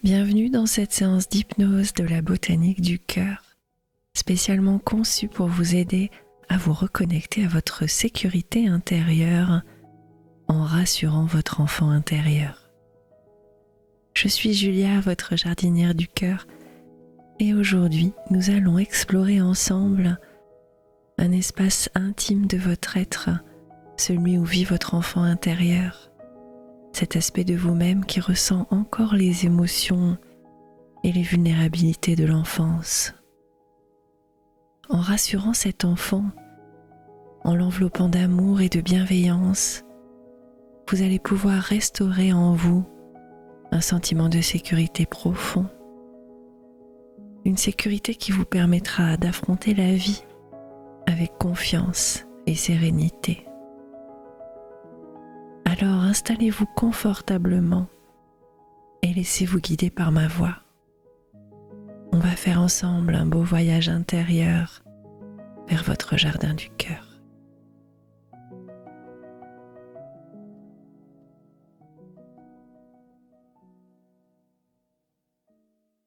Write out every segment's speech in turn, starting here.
Bienvenue dans cette séance d'hypnose de la botanique du cœur, spécialement conçue pour vous aider à vous reconnecter à votre sécurité intérieure en rassurant votre enfant intérieur. Je suis Julia, votre jardinière du cœur, et aujourd'hui nous allons explorer ensemble un espace intime de votre être, celui où vit votre enfant intérieur. Cet aspect de vous-même qui ressent encore les émotions et les vulnérabilités de l'enfance. En rassurant cet enfant, en l'enveloppant d'amour et de bienveillance, vous allez pouvoir restaurer en vous un sentiment de sécurité profond. Une sécurité qui vous permettra d'affronter la vie avec confiance et sérénité. Alors installez-vous confortablement et laissez-vous guider par ma voix. On va faire ensemble un beau voyage intérieur vers votre jardin du cœur.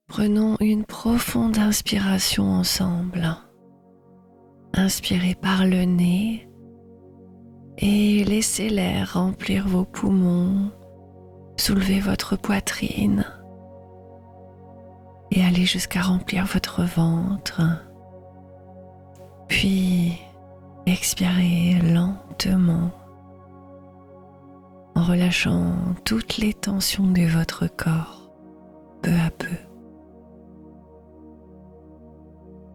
Prenons une profonde inspiration ensemble. Inspirez par le nez et laissez l'air remplir vos poumons, soulevez votre poitrine et allez jusqu'à remplir votre ventre. Puis expirez lentement en relâchant toutes les tensions de votre corps, peu à peu.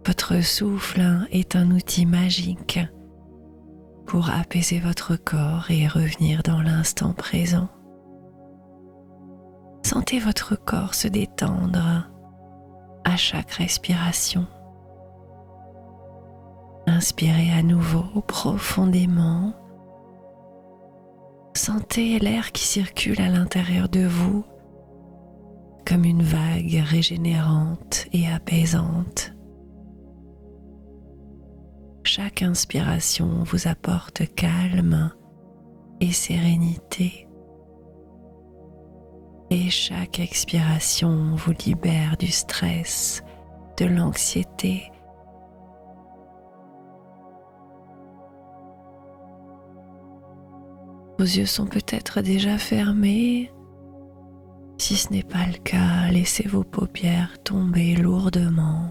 Votre souffle est un outil magique pour apaiser votre corps et revenir dans l'instant présent. Sentez votre corps se détendre à chaque respiration. Inspirez à nouveau profondément. Sentez l'air qui circule à l'intérieur de vous comme une vague régénérante et apaisante. Chaque inspiration vous apporte calme et sérénité. Et chaque expiration vous libère du stress, de l'anxiété. Vos yeux sont peut-être déjà fermés. Si ce n'est pas le cas, laissez vos paupières tomber lourdement.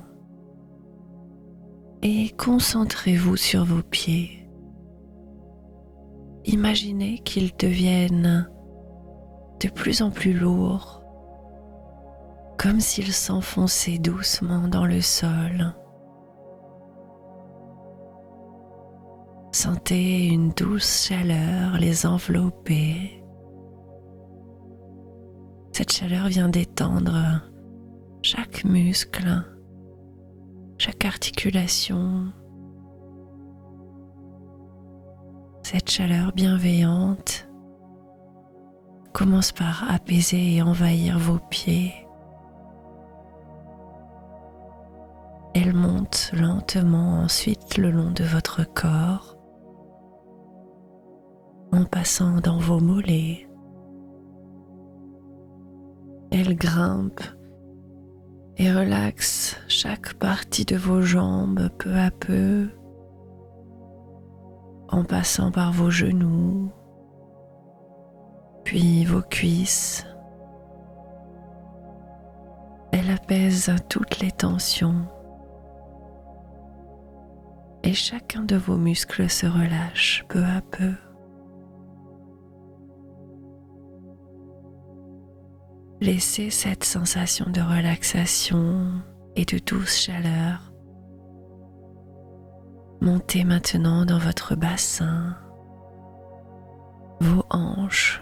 Et concentrez-vous sur vos pieds. Imaginez qu'ils deviennent de plus en plus lourds, comme s'ils s'enfonçaient doucement dans le sol. Sentez une douce chaleur les envelopper. Cette chaleur vient détendre chaque muscle, chaque articulation. Cette chaleur bienveillante commence par apaiser et envahir vos pieds. Elle monte lentement ensuite le long de votre corps, en passant dans vos mollets. Elle grimpe et relaxe chaque partie de vos jambes peu à peu, en passant par vos genoux, puis vos cuisses. Elle apaise toutes les tensions et chacun de vos muscles se relâche peu à peu. Laissez cette sensation de relaxation et de douce chaleur monter maintenant dans votre bassin, vos hanches,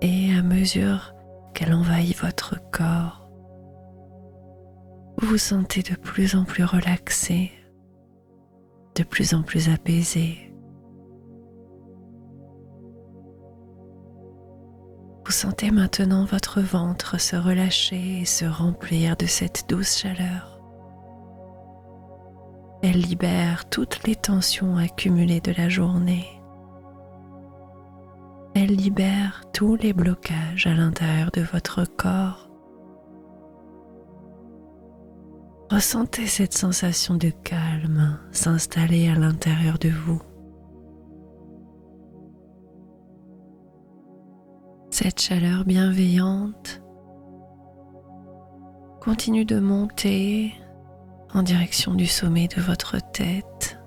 et à mesure qu'elle envahit votre corps, vous vous sentez de plus en plus relaxé, de plus en plus apaisé. Vous sentez maintenant votre ventre se relâcher et se remplir de cette douce chaleur. Elle libère toutes les tensions accumulées de la journée. Elle libère tous les blocages à l'intérieur de votre corps. Ressentez cette sensation de calme s'installer à l'intérieur de vous. Cette chaleur bienveillante continue de monter en direction du sommet de votre tête.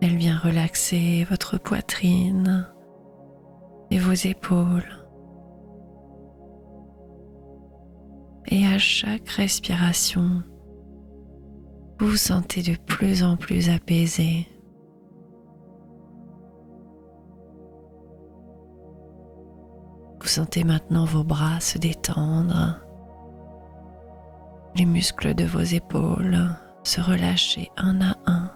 Elle vient relaxer votre poitrine et vos épaules. Et à chaque respiration, vous vous sentez de plus en plus apaisé. Vous sentez maintenant vos bras se détendre, les muscles de vos épaules se relâcher un à un.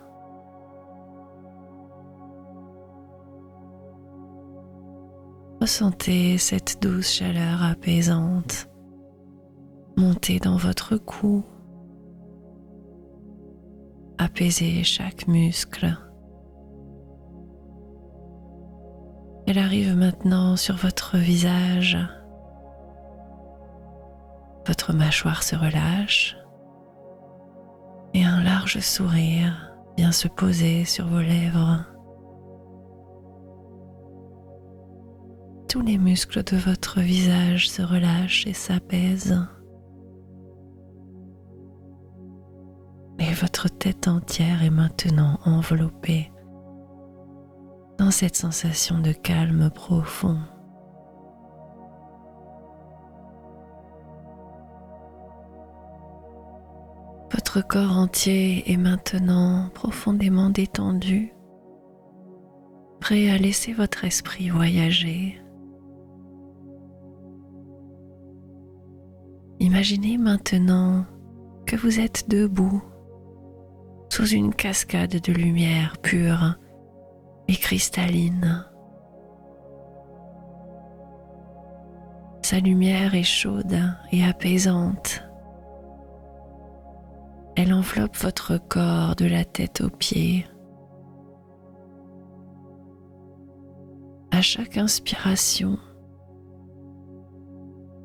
Ressentez cette douce chaleur apaisante monter dans votre cou, apaiser chaque muscle. Elle arrive maintenant sur votre visage. Votre mâchoire se relâche et un large sourire vient se poser sur vos lèvres. Tous les muscles de votre visage se relâchent et s'apaisent. Et votre tête entière est maintenant enveloppée dans cette sensation de calme profond. Votre corps entier est maintenant profondément détendu, prêt à laisser votre esprit voyager. Imaginez maintenant que vous êtes debout sous une cascade de lumière pure et cristalline. Sa lumière est chaude et apaisante. Elle enveloppe votre corps de la tête aux pieds. À chaque inspiration,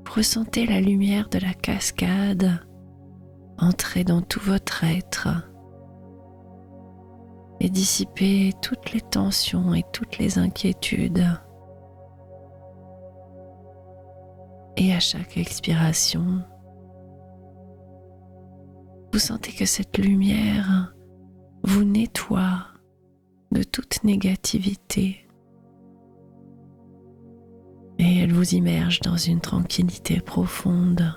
vous ressentez la lumière de la cascade entrer dans tout votre être et dissiper toutes les tensions et toutes les inquiétudes. Et à chaque expiration, vous sentez que cette lumière vous nettoie de toute négativité et elle vous immerge dans une tranquillité profonde.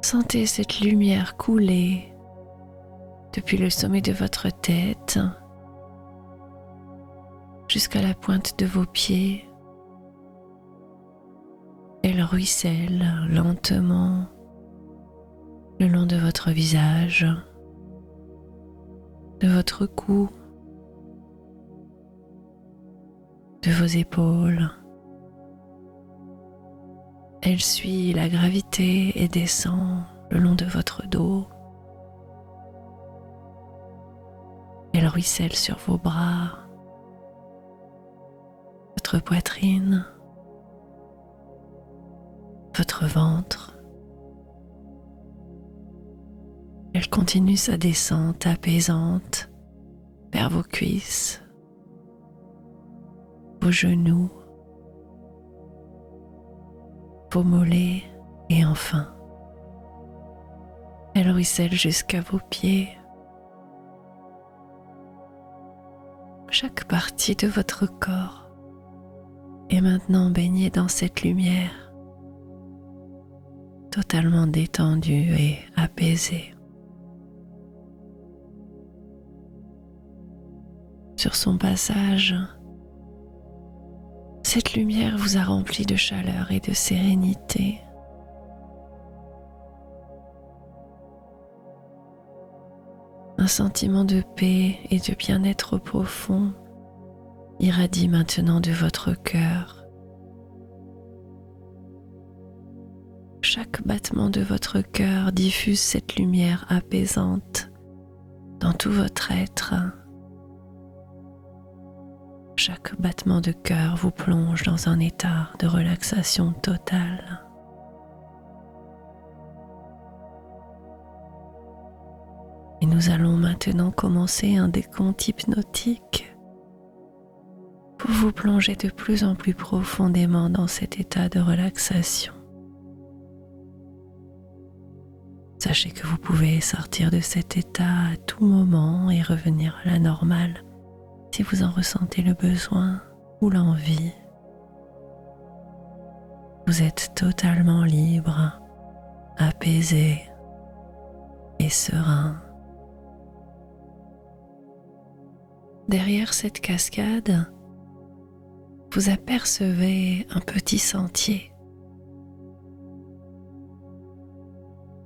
Sentez cette lumière couler depuis le sommet de votre tête jusqu'à la pointe de vos pieds. Elle ruisselle lentement le long de votre visage, de votre cou, de vos épaules. Elle suit la gravité et descend le long de votre dos. Elle ruisselle sur vos bras, votre poitrine, votre ventre. Elle continue sa descente apaisante vers vos cuisses, vos genoux, vos mollets et enfin, elle ruisselle jusqu'à vos pieds. Chaque partie de votre corps est maintenant baignée dans cette lumière, totalement détendue et apaisée. Sur son passage, cette lumière vous a rempli de chaleur et de sérénité. Un sentiment de paix et de bien-être profond irradie maintenant de votre cœur. Chaque battement de votre cœur diffuse cette lumière apaisante dans tout votre être. Chaque battement de cœur vous plonge dans un état de relaxation totale. Et nous allons maintenant commencer un décompte hypnotique pour vous plonger de plus en plus profondément dans cet état de relaxation. Sachez que vous pouvez sortir de cet état à tout moment et revenir à la normale si vous en ressentez le besoin ou l'envie. Vous êtes totalement libre, apaisé et serein. Derrière cette cascade, vous apercevez un petit sentier.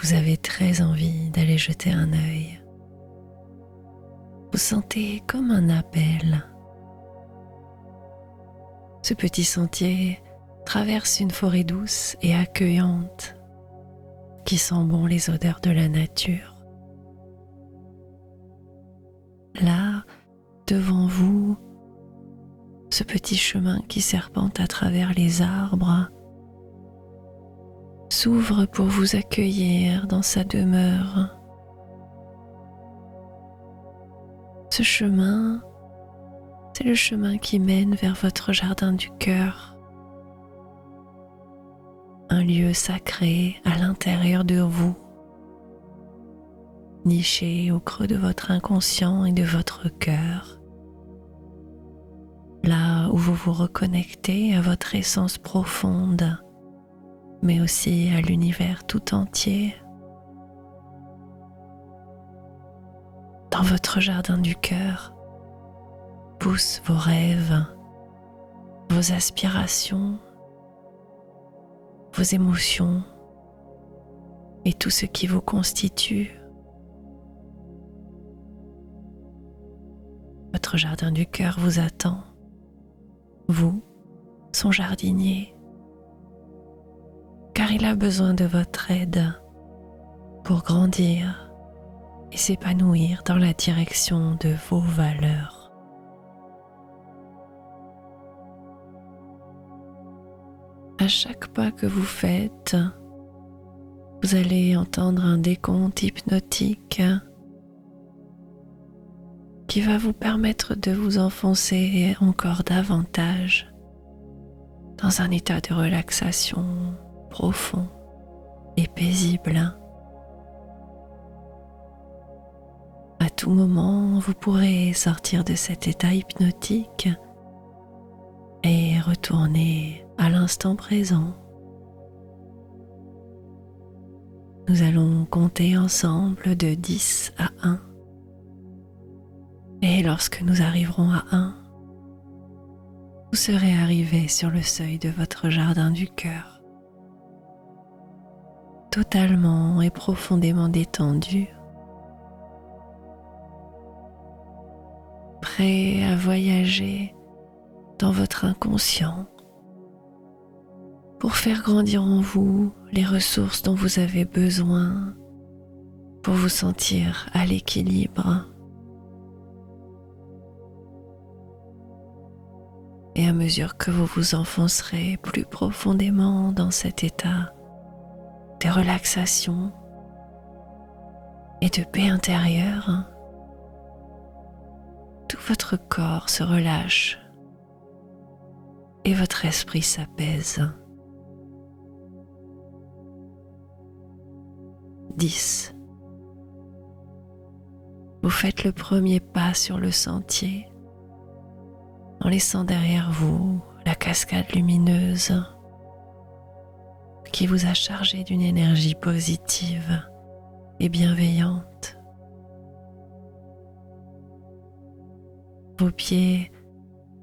Vous avez très envie d'aller jeter un œil. Vous sentez comme un appel. Ce petit sentier traverse une forêt douce et accueillante qui sent bon les odeurs de la nature. Là, devant vous, ce petit chemin qui serpente à travers les arbres s'ouvre pour vous accueillir dans sa demeure. Ce chemin, c'est le chemin qui mène vers votre jardin du cœur, un lieu sacré à l'intérieur de vous, niché au creux de votre inconscient et de votre cœur, là où vous vous reconnectez à votre essence profonde, mais aussi à l'univers tout entier. Dans votre jardin du cœur poussent vos rêves, vos aspirations, vos émotions et tout ce qui vous constitue. Votre jardin du cœur vous attend, vous, son jardinier, car il a besoin de votre aide pour grandir et s'épanouir dans la direction de vos valeurs. À chaque pas que vous faites, vous allez entendre un décompte hypnotique qui va vous permettre de vous enfoncer encore davantage dans un état de relaxation profond et paisible. À tout moment, vous pourrez sortir de cet état hypnotique et retourner à l'instant présent. Nous allons compter ensemble de 10 à 1. Et lorsque nous arriverons à 1, vous serez arrivé sur le seuil de votre jardin du cœur, totalement et profondément détendu, prêt à voyager dans votre inconscient pour faire grandir en vous les ressources dont vous avez besoin pour vous sentir à l'équilibre. Et à mesure que vous vous enfoncerez plus profondément dans cet état de relaxation et de paix intérieure, tout votre corps se relâche et votre esprit s'apaise. 10. Vous faites le premier pas sur le sentier en laissant derrière vous la cascade lumineuse qui vous a chargé d'une énergie positive et bienveillante. Vos pieds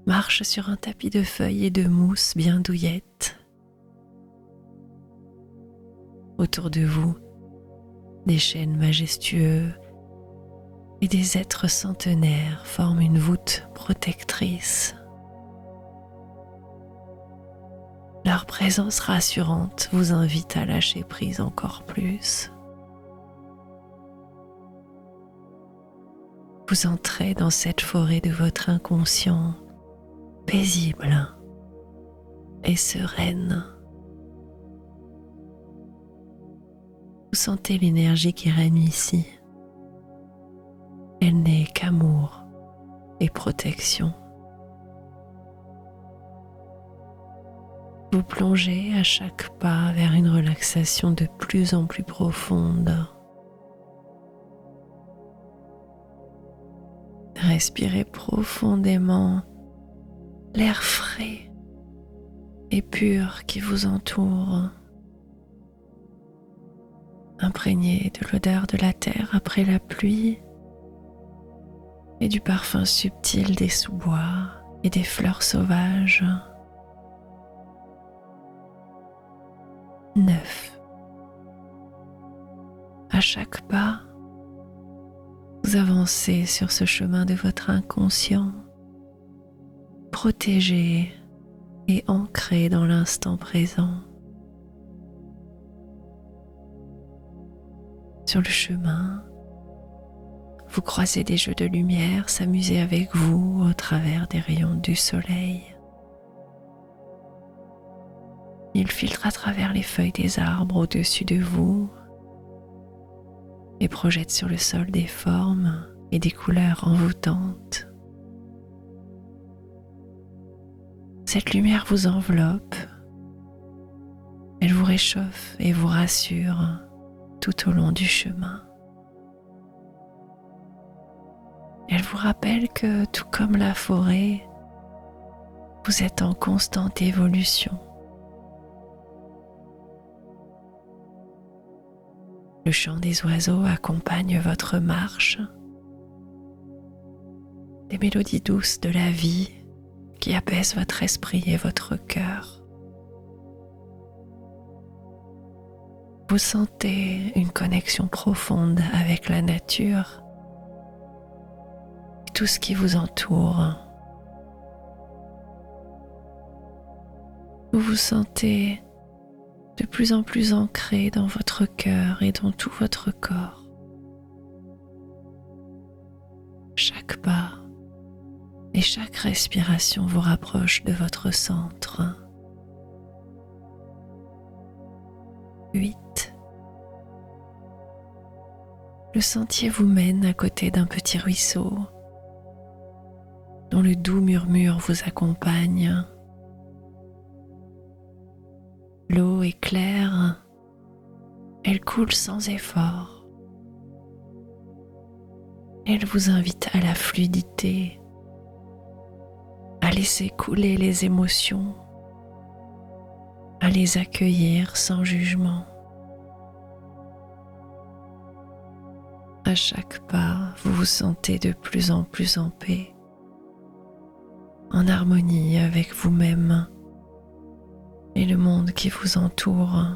marchent sur un tapis de feuilles et de mousse bien douillette. Autour de vous, des chênes majestueux et des êtres centenaires forment une voûte protectrice. Leur présence rassurante vous invite à lâcher prise encore plus. Vous entrez dans cette forêt de votre inconscient, paisible et sereine. Vous sentez l'énergie qui règne ici. Elle n'est qu'amour et protection. Vous plongez à chaque pas vers une relaxation de plus en plus profonde. Respirez profondément l'air frais et pur qui vous entoure, imprégné de l'odeur de la terre après la pluie et du parfum subtil des sous-bois et des fleurs sauvages. 9. À chaque pas, vous avancez sur ce chemin de votre inconscient, protégé et ancré dans l'instant présent. Sur le chemin, vous croisez des jeux de lumière s'amuser avec vous au travers des rayons du soleil. Il filtre à travers les feuilles des arbres au-dessus de vous et projette sur le sol des formes et des couleurs envoûtantes. Cette lumière vous enveloppe, elle vous réchauffe et vous rassure tout au long du chemin. Elle vous rappelle que, tout comme la forêt, vous êtes en constante évolution. Le chant des oiseaux accompagne votre marche. Des mélodies douces de la vie qui apaisent votre esprit et votre cœur. Vous sentez une connexion profonde avec la nature et tout ce qui vous entoure. Vous vous sentez de plus en plus ancré dans votre cœur et dans tout votre corps. Chaque pas et chaque respiration vous rapproche de votre centre. 8. Le sentier vous mène à côté d'un petit ruisseau dont le doux murmure vous accompagne. L'eau est claire, elle coule sans effort. Elle vous invite à la fluidité, à laisser couler les émotions, à les accueillir sans jugement. À chaque pas, vous vous sentez de plus en plus en paix, en harmonie avec vous-même et le monde qui vous entoure.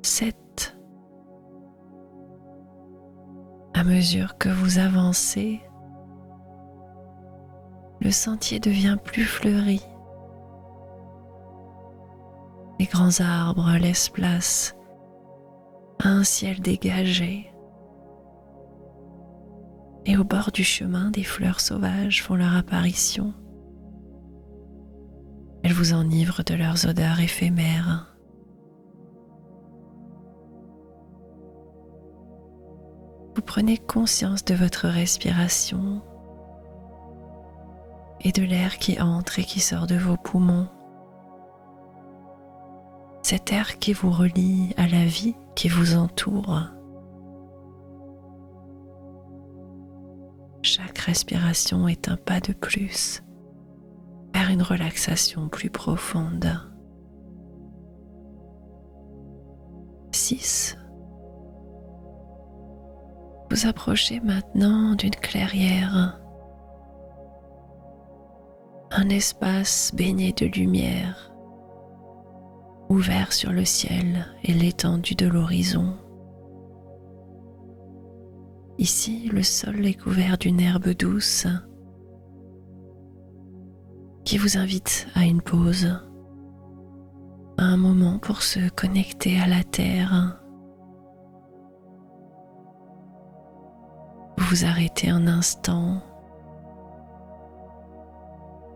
7. À mesure que vous avancez, le sentier devient plus fleuri. Les grands arbres laissent place à un ciel dégagé. Et au bord du chemin, des fleurs sauvages font leur apparition. Elles vous enivrent de leurs odeurs éphémères. Vous prenez conscience de votre respiration et de l'air qui entre et qui sort de vos poumons. Cet air qui vous relie à la vie qui vous entoure. Chaque respiration est un pas de plus vers une relaxation plus profonde. 6. Vous approchez maintenant d'une clairière, un espace baigné de lumière, ouvert sur le ciel et l'étendue de l'horizon. Ici, le sol est couvert d'une herbe douce qui vous invite à une pause, à un moment pour se connecter à la terre, vous arrêtez un instant.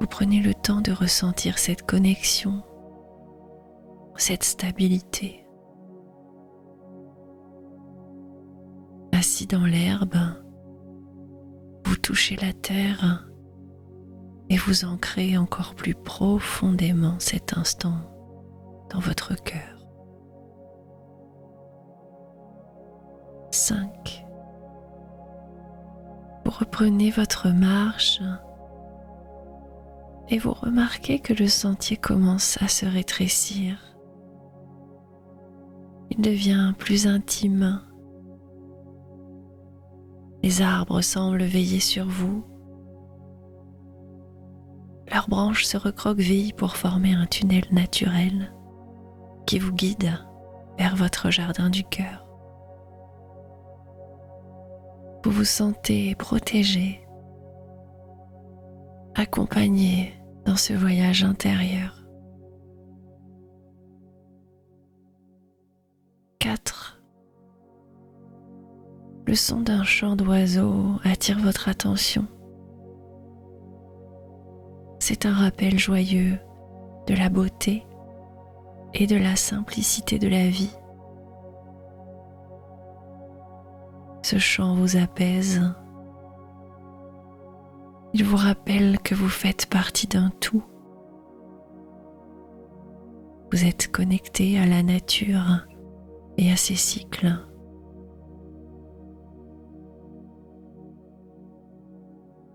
Vous prenez le temps de ressentir cette connexion, cette stabilité. Assis dans l'herbe, vous touchez la terre et vous ancrez encore plus profondément cet instant dans votre cœur. 5. Vous reprenez votre marche et vous remarquez que le sentier commence à se rétrécir. Il devient plus intime. Les arbres semblent veiller sur vous. Leurs branches se recroquevillent pour former un tunnel naturel qui vous guide vers votre jardin du cœur. Vous vous sentez protégé, accompagné dans ce voyage intérieur. 4. Le son d'un chant d'oiseau attire votre attention. C'est un rappel joyeux de la beauté et de la simplicité de la vie. Ce chant vous apaise. Il vous rappelle que vous faites partie d'un tout. Vous êtes connecté à la nature et à ses cycles.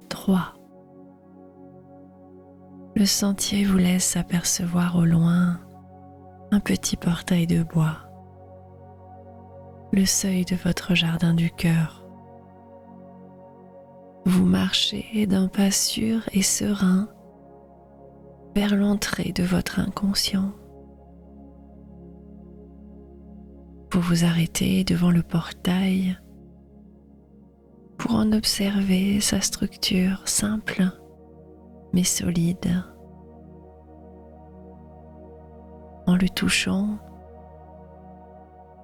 3. Le sentier vous laisse apercevoir au loin un petit portail de bois, le seuil de votre jardin du cœur. Vous marchez d'un pas sûr et serein vers l'entrée de votre inconscient. Vous vous arrêtez devant le portail pour en observer sa structure simple mais solide. En le touchant,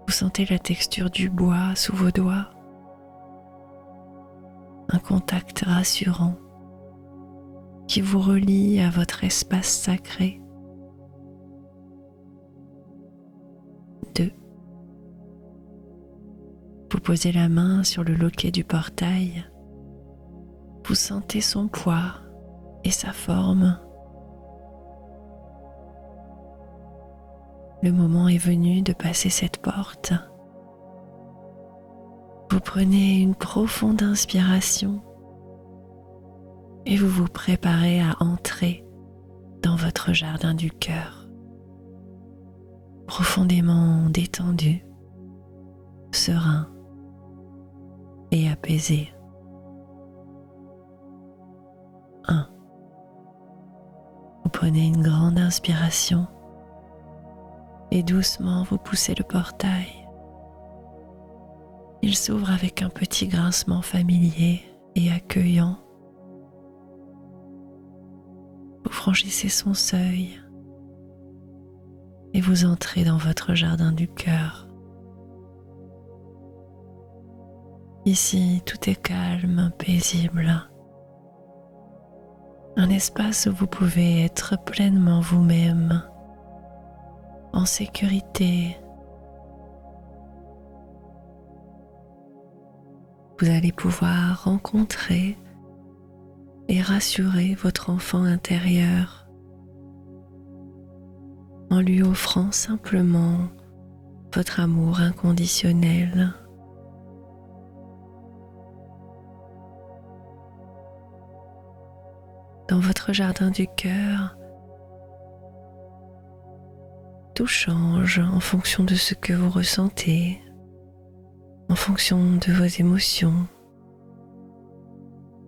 vous sentez la texture du bois sous vos doigts, un contact rassurant qui vous relie à votre espace sacré. 2. Vous posez la main sur le loquet du portail, vous sentez son poids et sa forme. Le moment est venu de passer cette porte. Vous prenez une profonde inspiration et vous vous préparez à entrer dans votre jardin du cœur, profondément détendu, serein et apaisé. 1. Vous prenez une grande inspiration et doucement vous poussez le portail. Il s'ouvre avec un petit grincement familier et accueillant. Vous franchissez son seuil et vous entrez dans votre jardin du cœur. Ici, tout est calme, paisible. Un espace où vous pouvez être pleinement vous-même, en sécurité. Vous allez pouvoir rencontrer et rassurer votre enfant intérieur en lui offrant simplement votre amour inconditionnel. Dans votre jardin du cœur, tout change en fonction de ce que vous ressentez, en fonction de vos émotions.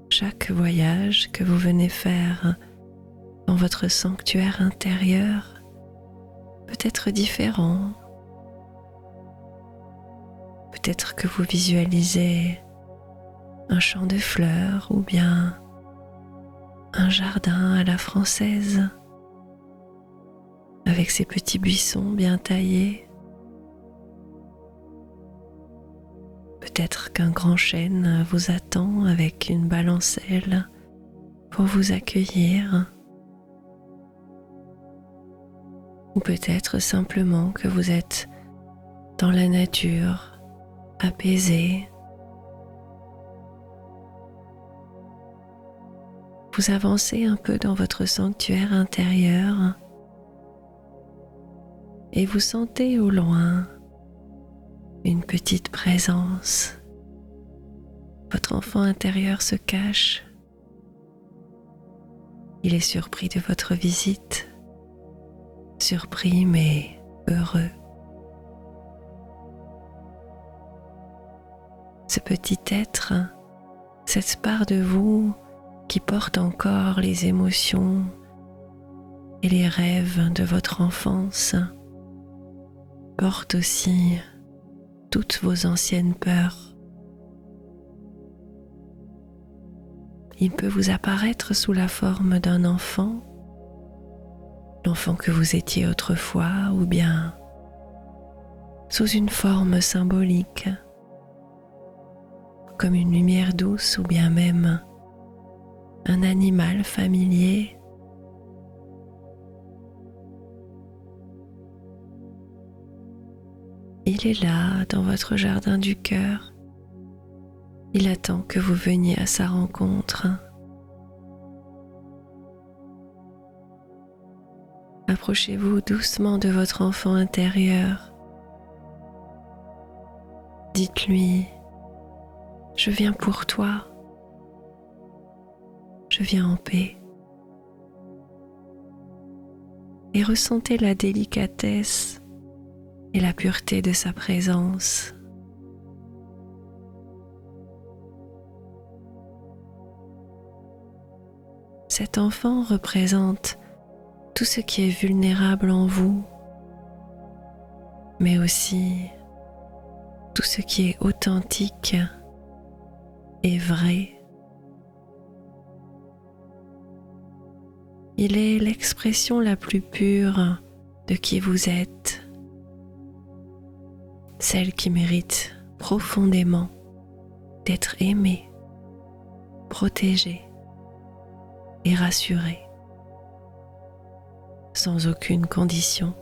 Chaque voyage que vous venez faire dans votre sanctuaire intérieur peut être différent. Peut-être que vous visualisez un champ de fleurs ou bien un jardin à la française avec ses petits buissons bien taillés. Peut-être qu'un grand chêne vous attend avec une balancelle pour vous accueillir. Ou peut-être simplement que vous êtes dans la nature, apaisé. Vous avancez un peu dans votre sanctuaire intérieur et vous sentez au loin une petite présence. Votre enfant intérieur se cache. Il est surpris de votre visite, surpris mais heureux. Ce petit être, cette part de vous qui porte encore les émotions et les rêves de votre enfance, porte aussi toutes vos anciennes peurs. Il peut vous apparaître sous la forme d'un enfant, l'enfant que vous étiez autrefois, ou bien sous une forme symbolique, comme une lumière douce ou bien même un animal familier. Il est là dans votre jardin du cœur. Il attend que vous veniez à sa rencontre. Approchez-vous doucement de votre enfant intérieur. Dites-lui: je viens pour toi. Je viens en paix. Et ressentez la délicatesse et la pureté de sa présence. Cet enfant représente tout ce qui est vulnérable en vous, mais aussi tout ce qui est authentique et vrai. Il est l'expression la plus pure de qui vous êtes, celle qui mérite profondément d'être aimée, protégée et rassurée, sans aucune condition.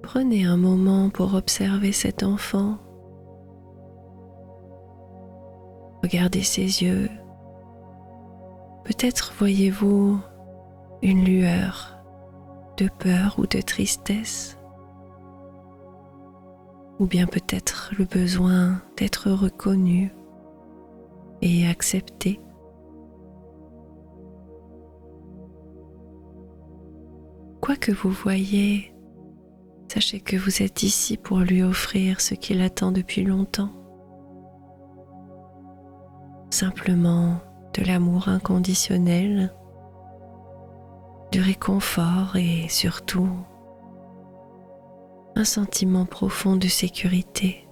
Prenez un moment pour observer cet enfant. Regardez ses yeux. Peut-être voyez-vous une lueur de peur ou de tristesse, ou bien peut-être le besoin d'être reconnu et accepté. Quoi que vous voyez, sachez que vous êtes ici pour lui offrir ce qu'il attend depuis longtemps. Simplement de l'amour inconditionnel, du réconfort et surtout un sentiment profond de sécurité.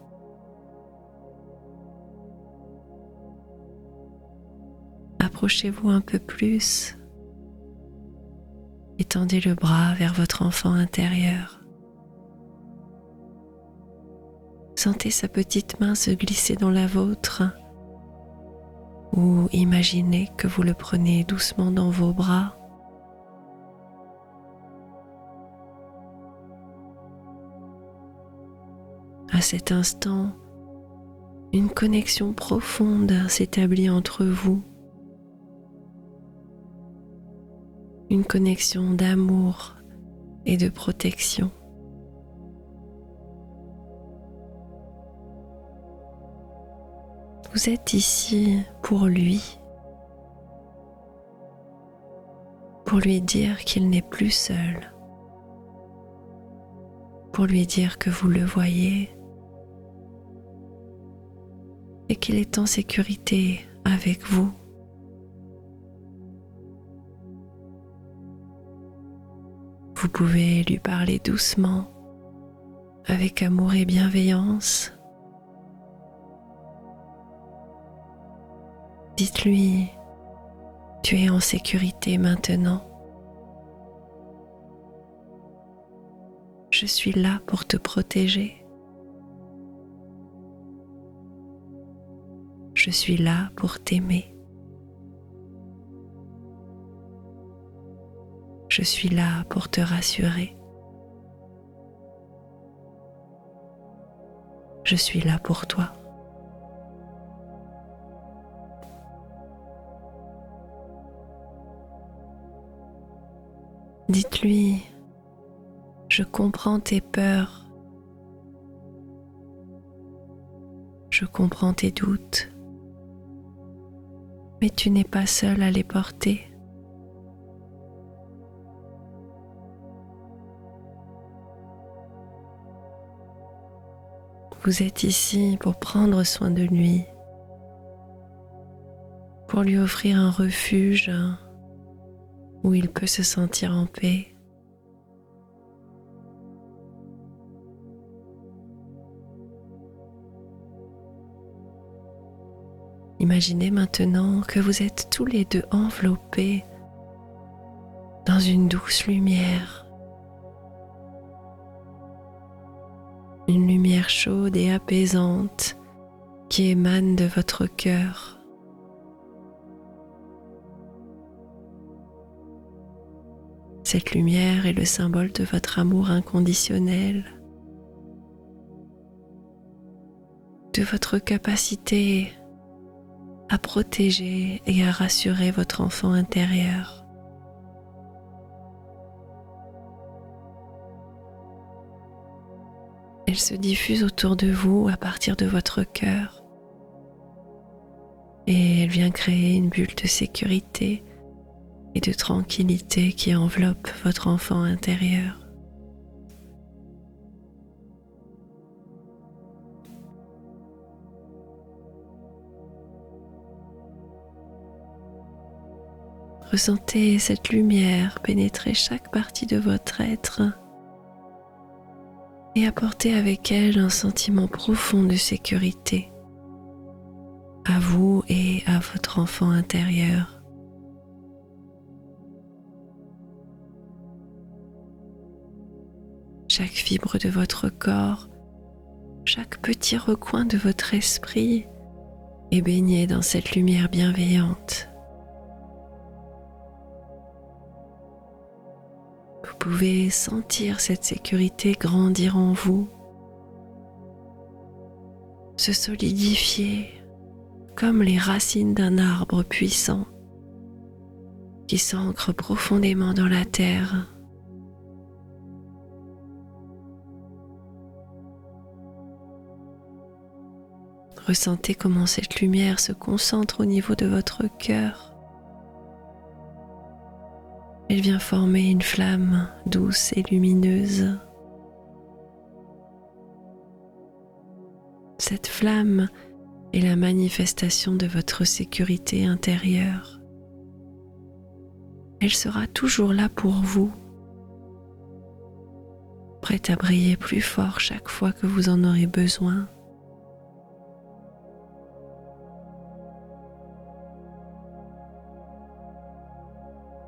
Approchez-vous un peu plus. Étendez le bras vers votre enfant intérieur. Sentez sa petite main se glisser dans la vôtre ou imaginez que vous le prenez doucement dans vos bras. À cet instant, une connexion profonde s'établit entre vous. Une connexion d'amour et de protection. Vous êtes ici pour lui dire qu'il n'est plus seul, pour lui dire que vous le voyez et qu'il est en sécurité avec vous. Vous pouvez lui parler doucement, avec amour et bienveillance, Dites-lui, tu es en sécurité maintenant. Je suis là pour te protéger. Je suis là pour t'aimer. Je suis là pour te rassurer. Je suis là pour toi. Dites-lui, je comprends tes peurs. Je comprends tes doutes. Mais tu n'es pas seul à les porter. Vous êtes ici pour prendre soin de lui, pour lui offrir un refuge où il peut se sentir en paix. Imaginez maintenant que vous êtes tous les deux enveloppés dans une douce lumière. Une lumière chaude et apaisante qui émane de votre cœur. Cette lumière est le symbole de votre amour inconditionnel, de votre capacité à protéger et à rassurer votre enfant intérieur. Elle se diffuse autour de vous à partir de votre cœur et elle vient créer une bulle de sécurité et de tranquillité qui enveloppe votre enfant intérieur. Ressentez cette lumière pénétrer chaque partie de votre être et apporter avec elle un sentiment profond de sécurité à vous et à votre enfant intérieur. Chaque fibre de votre corps, chaque petit recoin de votre esprit est baigné dans cette lumière bienveillante. Vous pouvez sentir cette sécurité grandir en vous, se solidifier comme les racines d'un arbre puissant qui s'ancre profondément dans la terre. Ressentez comment cette lumière se concentre au niveau de votre cœur. Elle vient former une flamme douce et lumineuse. Cette flamme est la manifestation de votre sécurité intérieure. Elle sera toujours là pour vous, prête à briller plus fort chaque fois que vous en aurez besoin.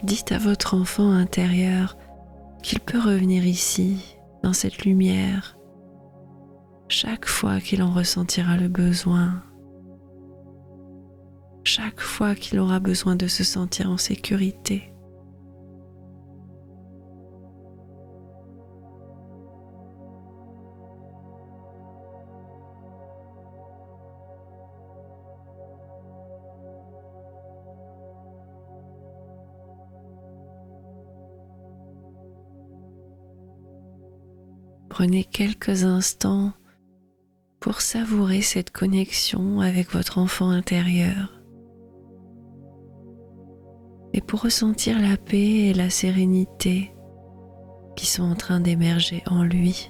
Dites à votre enfant intérieur qu'il peut revenir ici, dans cette lumière, chaque fois qu'il en ressentira le besoin, chaque fois qu'il aura besoin de se sentir en sécurité. Prenez quelques instants pour savourer cette connexion avec votre enfant intérieur et pour ressentir la paix et la sérénité qui sont en train d'émerger en lui.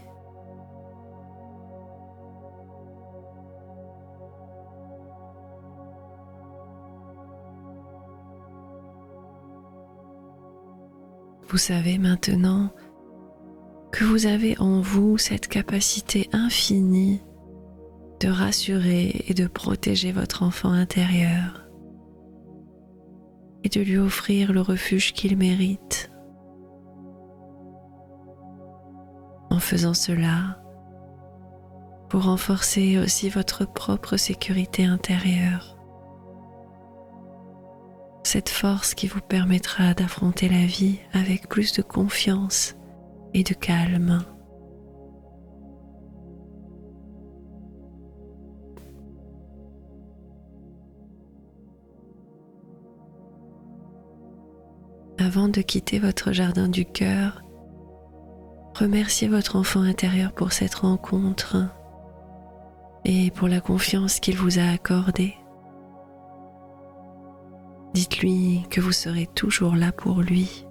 Vous savez maintenant que vous avez en vous cette capacité infinie de rassurer et de protéger votre enfant intérieur. et de lui offrir le refuge qu'il mérite. En faisant cela, vous renforcez aussi votre propre sécurité intérieure, cette force qui vous permettra d'affronter la vie avec plus de confiance et de calme. Avant de quitter votre jardin du cœur, remerciez votre enfant intérieur pour cette rencontre et pour la confiance qu'il vous a accordée. Dites-lui que vous serez toujours là pour lui,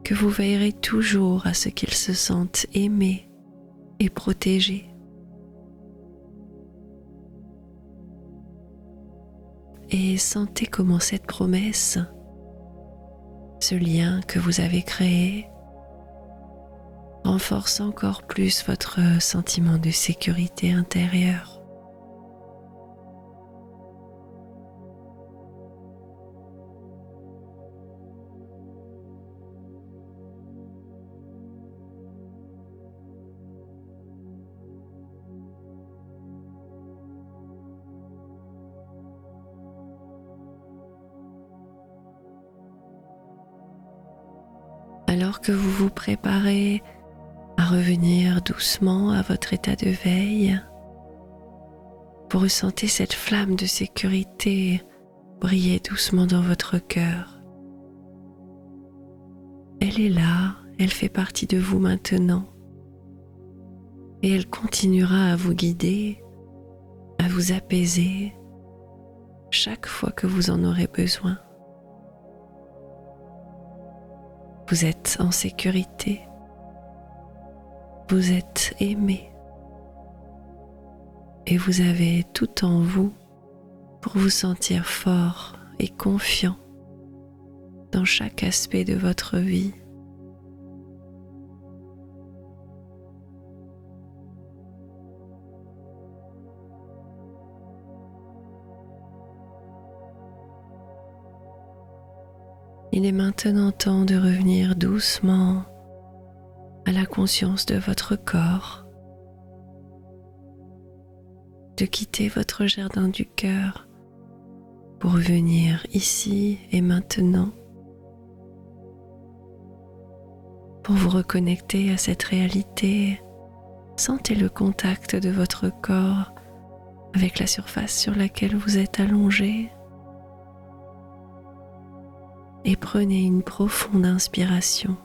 que vous veillerez toujours à ce qu'il se sente aimé et protégé. Et sentez comment cette promesse, ce lien que vous avez créé, renforce encore plus votre sentiment de sécurité intérieure. Alors que vous vous préparez à revenir doucement à votre état de veille, vous ressentez cette flamme de sécurité briller doucement dans votre cœur. Elle est là, elle fait partie de vous maintenant, et elle continuera à vous guider, à vous apaiser chaque fois que vous en aurez besoin. Vous êtes en sécurité, vous êtes aimé et vous avez tout en vous pour vous sentir fort et confiant dans chaque aspect de votre vie. Il est maintenant temps de revenir doucement à la conscience de votre corps, de quitter votre jardin du cœur pour venir ici et maintenant, pour vous reconnecter à cette réalité. Sentez le contact de votre corps avec la surface sur laquelle vous êtes allongé. Et prenez une profonde inspiration.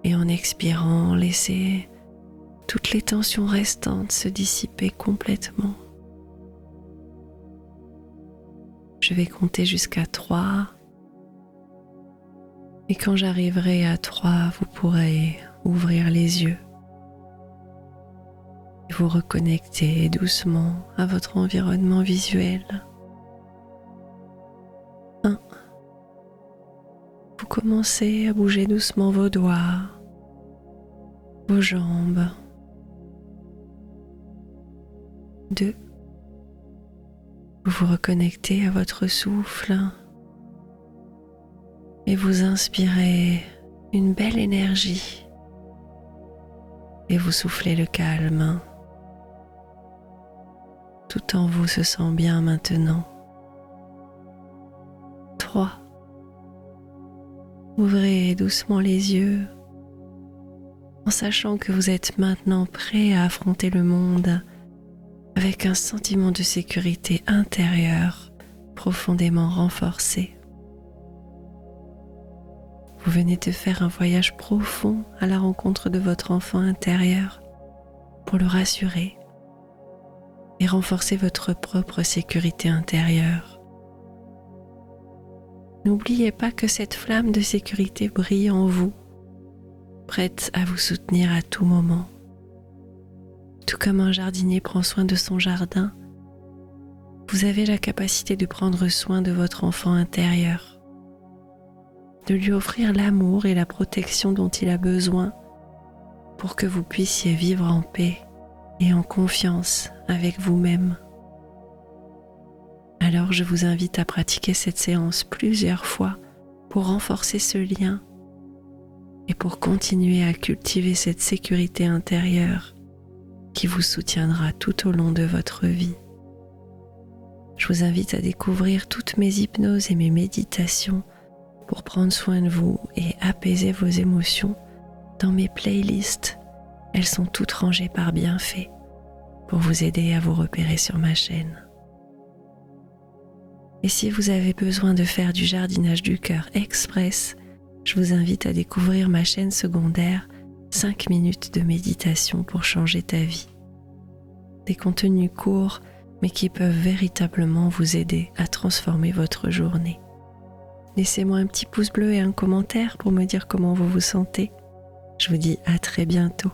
Et en expirant, laissez toutes les tensions restantes se dissiper complètement. Je vais compter jusqu'à 3. Et quand j'arriverai à 3, vous pourrez ouvrir les yeux et vous reconnecter doucement à votre environnement visuel. 1. Vous commencez à bouger doucement vos doigts, vos jambes. 2. Vous vous reconnectez à votre souffle et vous inspirez une belle énergie et vous soufflez le calme. Tout en vous se sent bien maintenant. 3. Ouvrez doucement les yeux en sachant que vous êtes maintenant prêt à affronter le monde avec un sentiment de sécurité intérieure profondément renforcé. Vous venez de faire un voyage profond à la rencontre de votre enfant intérieur pour le rassurer et renforcer votre propre sécurité intérieure. N'oubliez pas que cette flamme de sécurité brille en vous, prête à vous soutenir à tout moment. Tout comme un jardinier prend soin de son jardin, vous avez la capacité de prendre soin de votre enfant intérieur, de lui offrir l'amour et la protection dont il a besoin pour que vous puissiez vivre en paix et en confiance avec vous-même. Alors je vous invite à pratiquer cette séance plusieurs fois pour renforcer ce lien et pour continuer à cultiver cette sécurité intérieure qui vous soutiendra tout au long de votre vie. Je vous invite à découvrir toutes mes hypnoses et mes méditations pour prendre soin de vous et apaiser vos émotions dans mes playlists. Elles sont toutes rangées par bienfait pour vous aider à vous repérer sur ma chaîne. Et si vous avez besoin de faire du jardinage du cœur express, je vous invite à découvrir ma chaîne secondaire 5 minutes de méditation pour changer ta vie. Des contenus courts mais qui peuvent véritablement vous aider à transformer votre journée. Laissez-moi un petit pouce bleu et un commentaire pour me dire comment vous vous sentez. Je vous dis à très bientôt.